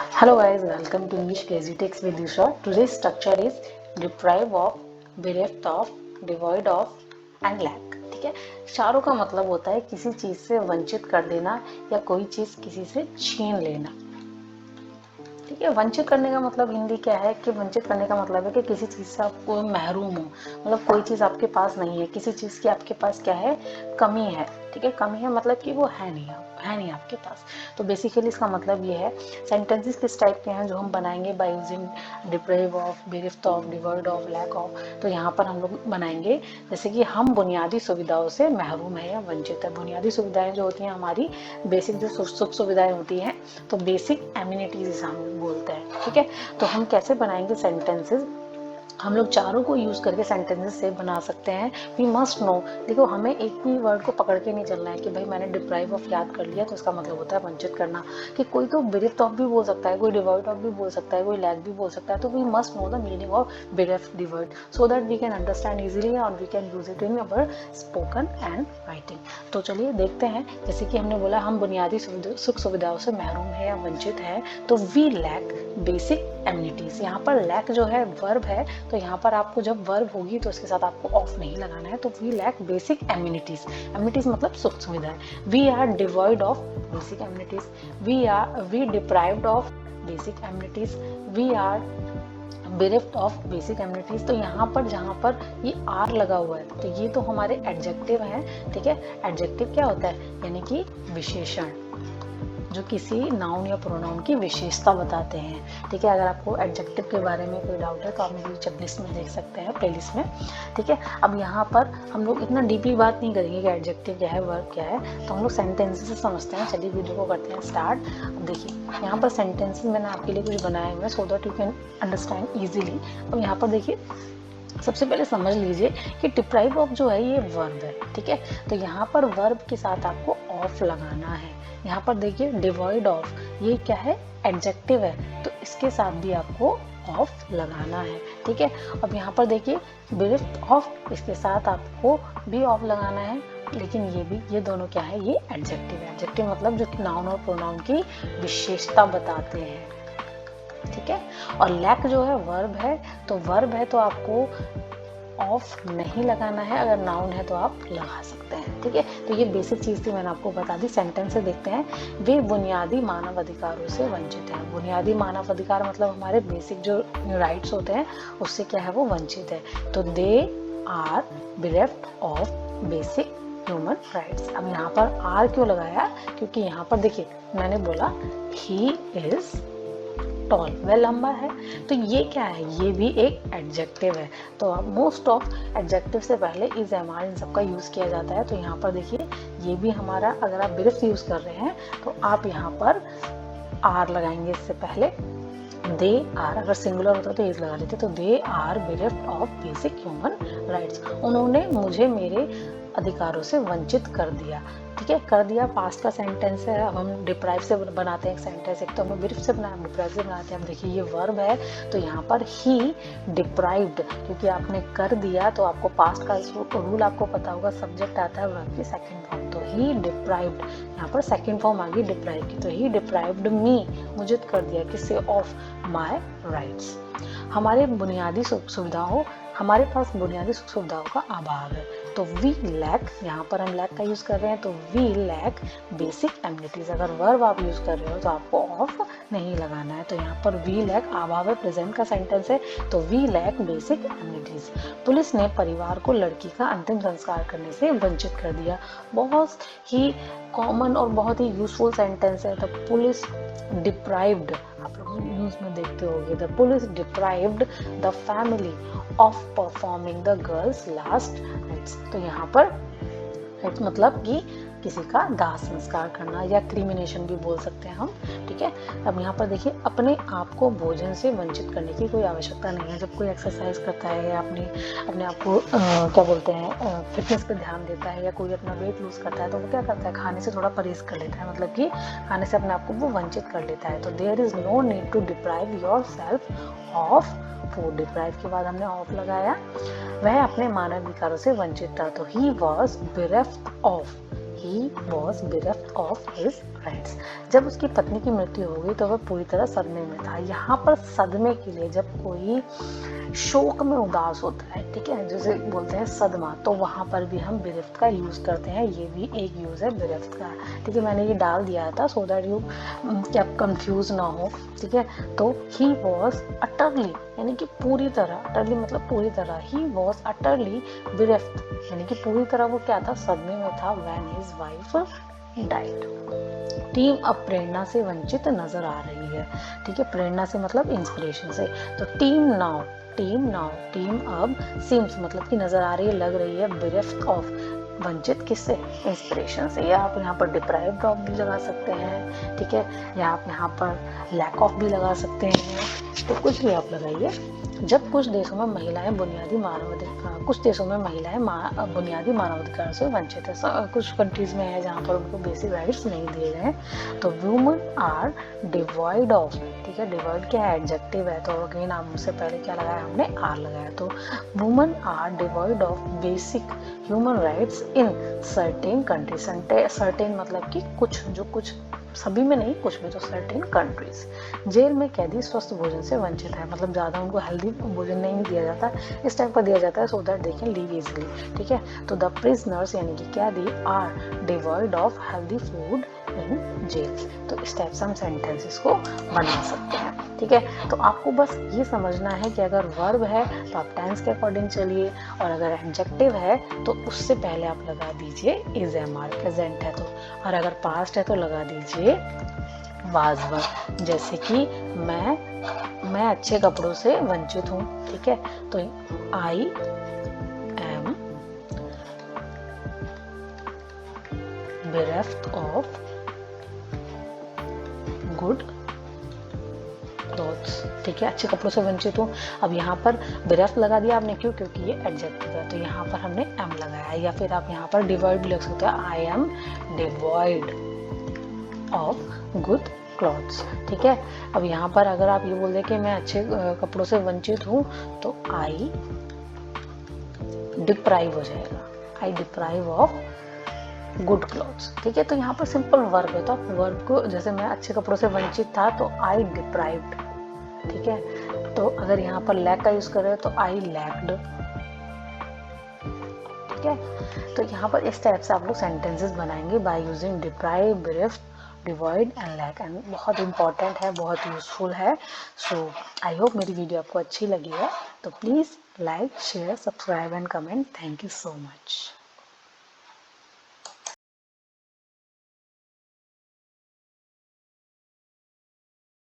Hello guys, welcome to English Crazy Takes with Disha. Today's structure is deprive of, bereft of, devoid of and lack. ठीक है, चारों का मतलब होता है किसी चीज से वंचित कर देना या कोई चीज किसी से छीन लेना। ठीक है, वंचित करने का मतलब हिंदी क्या है कि वंचित करने का मतलब है कि किसी चीज से आपको महरूम हो, मतलब कोई चीज आपके पास नहीं है, किसी चीज की आपके पास क्या है, कमी है। ठीक है, कमी है मतलब कि वो है नहीं आपके पास। तो बेसिकली इसका मतलब ये है। सेंटेंसेस किस टाइप के हैं जो हम बनाएंगे by using deprive of, bereft of, devoid of, lack of. तो यहाँ पर हम लोग बनाएंगे जैसे कि हम बुनियादी सुविधाओं से महरूम है या वंचित है। बुनियादी सुविधाएं जो होती हैं हमारी, बेसिक जो सुख सुविधाएं होती हैं, तो बेसिक एमिनिटीज हम बोलते हैं। ठीक है, तो हम कैसे बनाएंगे सेंटेंसेस, हम लोग चारों को यूज करके सेंटेंसेस से बना सकते हैं। वी मस्ट नो, देखो हमें एक भी वर्ड को पकड़ के नहीं चलना है कि भाई मैंने डिप्राइव ऑफ याद कर लिया तो इसका मतलब होता है वंचित करना। कि कोई तो बेरिफ्ट ऑफ भी बोल सकता है, कोई डिवॉइड ऑफ भी बोल सकता है, कोई लैक भी बोल सकता है। तो we must know the meaning of bereft, devoid, so that we can understand easily और we can use it in our spoken and writing. तो चलिए देखते हैं। जैसे कि हमने बोला हम बुनियादी सुख सुविधाओं से महरूम है या वंचित है, तो वी लैक बेसिक एमिनिटीज। यहाँ पर लैक जो है वर्ब है, तो यहाँ पर आपको जब वर्ब होगी तो इसके साथ आपको ऑफ नहीं लगाना है। तो we lack basic amenities. Amenities मतलब सुख सुविधाएं। We are devoid of basic amenities, we deprived of basic amenities, we are bereft of basic amenities. तो यहाँ पर जहाँ पर ये आर लगा हुआ है तो ये तो हमारे एडजेक्टिव हैं। ठीक है, एडजेक्टिव क्या होता है, यानी कि विशेषण जो किसी नाउन या प्रोनाउन की विशेषता बताते हैं। ठीक है, अगर आपको एडजेक्टिव के बारे में कोई डाउट है तो आप मेरी चेकलिस्ट में देख सकते हैं, प्लेलिस्ट में। ठीक है, अब यहाँ पर हम लोग इतना डीपली बात नहीं करेंगे कि एडजेक्टिव क्या है, वर्ब क्या है, तो हम लोग सेंटेंसेस से समझते हैं। चलिए वीडियो को करते हैं स्टार्ट। अब देखिए यहाँ पर सेंटेंसेस मैंने आपके लिए कुछ बनाए हुए हैं so that you can understand easily. अब यहाँ पर देखिए, सबसे पहले समझ लीजिए कि डिप्राइव ऑफ जो है ये वर्ब है। ठीक है, तो यहाँ पर वर्ब के साथ आपको ऑफ लगाना है। यहाँ पर देखिए डिवॉइड ऑफ, ये क्या है, एडजेक्टिव है, तो इसके साथ भी आपको ऑफ लगाना है। ठीक है, अब यहाँ पर देखिए बेरिफ्ट ऑफ, इसके साथ आपको भी ऑफ लगाना है। लेकिन ये दोनों क्या है, ये एडजेक्टिव है। एडजेक्टिव मतलब जो कि नाउन और प्रोनाउन की विशेषता बताते हैं। ठीक है, और लैक जो है वर्ब है, तो वर्ब है तो आपको ऑफ नहीं लगाना है, अगर नाउन है तो आप लगा सकते हैं। ठीक है, तो ये बेसिक चीज थी, मैंने आपको बता दी। सेंटेंस से देखते हैं। वे बुनियादी मानव अधिकारों से वंचित हैं। बुनियादी मानव अधिकार मतलब हमारे बेसिक जो राइट्स होते हैं उससे क्या है, वो वंचित है। तो they are bereft of basic human rights. अब यहाँ पर आर क्यों लगाया, क्योंकि यहाँ पर देखिए मैंने बोला ही इज टॉल, वह लंबा है, तो ये क्या है, ये भी एक एडजेक्टिव है। तो मोस्ट ऑफ एडजेक्टिव से पहले इज, एम, आर इन सबका यूज किया जाता है। तो यहाँ पर देखिए ये भी हमारा, अगर आप बिरफ्ट यूज कर रहे हैं तो आप यहाँ पर आर लगाएंगे इससे पहले। दे आर, अगर सिंगुलर होता तो इज लगा लेते। तो they are bereft of basic human rights, उन्होंने मुझे मेरे अधिकारों से वंचित कर दिया। ठीक है, कर दिया पास्ट का सेंटेंस है। अब हम डिप्राइव से बनाते हैं एक सेंटेंस, एक तो हम बिरफ्ट से बनाए, डिप्राइव से बनाते हैं। अब देखिए ये वर्ब है, तो यहाँ पर ही डिप्राइव्ड, क्योंकि आपने कर दिया तो आपको पास्ट का रूल आपको पता होगा, सब्जेक्ट आता है वर्ब की सेकंड फॉर्म। तो ही डिप्राइव्ड, यहाँ पर सेकंड फॉर्म आ गई डिप्राइव की। तो ही डिप्राइव्ड मी, मुझे कर दिया किससे, ऑफ माय राइट्स। हमारे बुनियादी सुविधाओं, हमारे पास बुनियादी सुख सुविधाओं का अभाव है। तो वी लैक, यहाँ पर हम लैक का यूज कर रहे हैं, तो वी लैक बेसिक एमिनिटीज। अगर वर्ब आप यूज कर रहे हो तो आपको ऑफ नहीं लगाना है। तो यहाँ पर वी लैक अभाव है, प्रेजेंट का सेंटेंस है, तो we lack basic amenities. Police ने परिवार को लड़की का अंतिम संस्कार करने से वंचित कर दिया। बहुत ही कॉमन और बहुत ही यूजफुल सेंटेंस है। द पुलिस डिप्राइव्ड, आप लोग न्यूज में देखते होंगे, the police deprived the family of performing the girls last rites. तो यहाँ पर राइट्स मतलब कि किसी का दाह संस्कार करना या क्रिमिनेशन भी बोल सकते हैं हम। ठीक है, अब यहाँ पर देखिए अपने आप को भोजन से वंचित करने की कोई आवश्यकता नहीं है। जब कोई एक्सरसाइज करता है या अपने आप को क्या बोलते हैं, फिटनेस पे ध्यान देता है, या कोई अपना वेट लूज करता है, तो वो क्या करता है, खाने से थोड़ा परहेज कर लेता है, मतलब कि खाने से अपने आप को वो वंचित कर लेता है। तो there is no need to deprive yourself of food. Deprive के बाद हमने ऑफ लगाया। वह अपने मानव अधिकारों से वंचित था, तो he was bereft of, he was bereft of his rights. जब उसकी पत्नी की मृत्यु हो गई तो वह पूरी तरह सदमे में था। यहाँ पर सदमे के लिए जब कोई शोक में उदास होता है, ठीक है, जैसे बोलते हैं सदमा, तो वहाँ पर भी हम bereft का यूज करते हैं। ये भी एक यूज है bereft का, ठीक है। मैंने ये डाल दिया था सो दैट यू क्या कंफ्यूज ना हो, ठीक है। तो he was utterly यानी कि पूरी तरह, utterly मतलब पूरी तरह, he was utterly bereft यानी कि पूरी तरह वो क्या था, सदमे में था when his wife died। Team अब प्रेरणा से वंचित नजर आ रही है, ठीक है। प्रेरणा से मतलब इंस्पिरेशन से। तो टीम टीम अब सीम्स मतलब कि नजर आ रही है, लग रही है, bereft of वंचित किससे, इंस्पिरेशन से। या आप यहाँ पर डिप्राइव्ड ऑफ भी लगा सकते हैं, ठीक है, या आप यहाँ पर लैक ऑफ भी लगा सकते हैं, तो कुछ भी आप लगाइए। जब कुछ देशों में महिलाएं बुनियादी मानवाधिकार, कुछ देशों में महिलाएं बुनियादी मानवाधिकार से वंचित है, कुछ कंट्रीज में है जहाँ पर उनको बेसिक राइट्स नहीं दिए गए हैं। तो वुमेन आर डिवॉइड ऑफ, ठीक है, डिवॉइड क्या है, एडजेक्टिव है, तो अगेन नाम से पहले क्या लगाया हमने, आर लगाया। तो women are devoid of basic human rights in certain countries. Certain मतलब कि कुछ, जो कुछ, सभी में नहीं, कुछ भी, तो सर्टेन कंट्रीज। जेल में कैदी स्वस्थ भोजन से वंचित है, मतलब ज़्यादा उनको हेल्दी भोजन नहीं दिया जाता, इस टाइप का दिया जाता है so that they can live easily, ठीक है। तो द प्रिजनर्स यानी कि कैदी are devoid of healthy food in jail. तो इस टाइप से हम सेंटेंसेस को बना सकते हैं, ठीक है। तो आपको बस ये समझना है कि अगर वर्ब है तो आप टेंस के अकॉर्डिंग चलिए, और अगर एडजेक्टिव है तो उससे पहले आप लगा दीजिए इज एम आर, प्रेजेंट है तो, और अगर पास्ट है तो लगा दीजिए वाज वर। जैसे कि मैं अच्छे कपड़ों से वंचित हूँ, ठीक है, तो I am bereft of good clothes, ठीक है, अच्छे कपड़ों से वंचित हूँ। अब यहाँ पर bereft लगा दिया आपने, क्यों, क्योंकि ये एडजेक्टिव है, तो यहाँ पर हमने एम लगाया है। या फिर आप यहाँ पर डिवॉइड भी लग सकते हो, I am devoid of good clothes, ठीक है। अब यहाँ पर अगर आप ये बोल दें कि मैं अच्छे कपड़ों से वंचित हूँ, तो आई डिप्राइव हो जाएगा, आई डिप्राइव ऑफ गुड क्लॉथ्स, ठीक है। तो यहाँ पर सिंपल वर्ब है, तो आप वर्ब को, जैसे मैं अच्छे कपड़ों से वंचित था तो आई डिप्राइव्ड, ठीक है। तो अगर यहाँ पर लैक का यूज करें तो आई लैक्ड, ठीक है। तो यहाँ पर इस टाइप से आप लोग सेंटेंसेस बनाएंगे by using deprive, bereft, devoid and lack, and बहुत इंपॉर्टेंट है, बहुत यूजफुल है। सो आई होप मेरी वीडियो आपको अच्छी लगी है, तो please like, share, subscribe and comment. Thank you so much.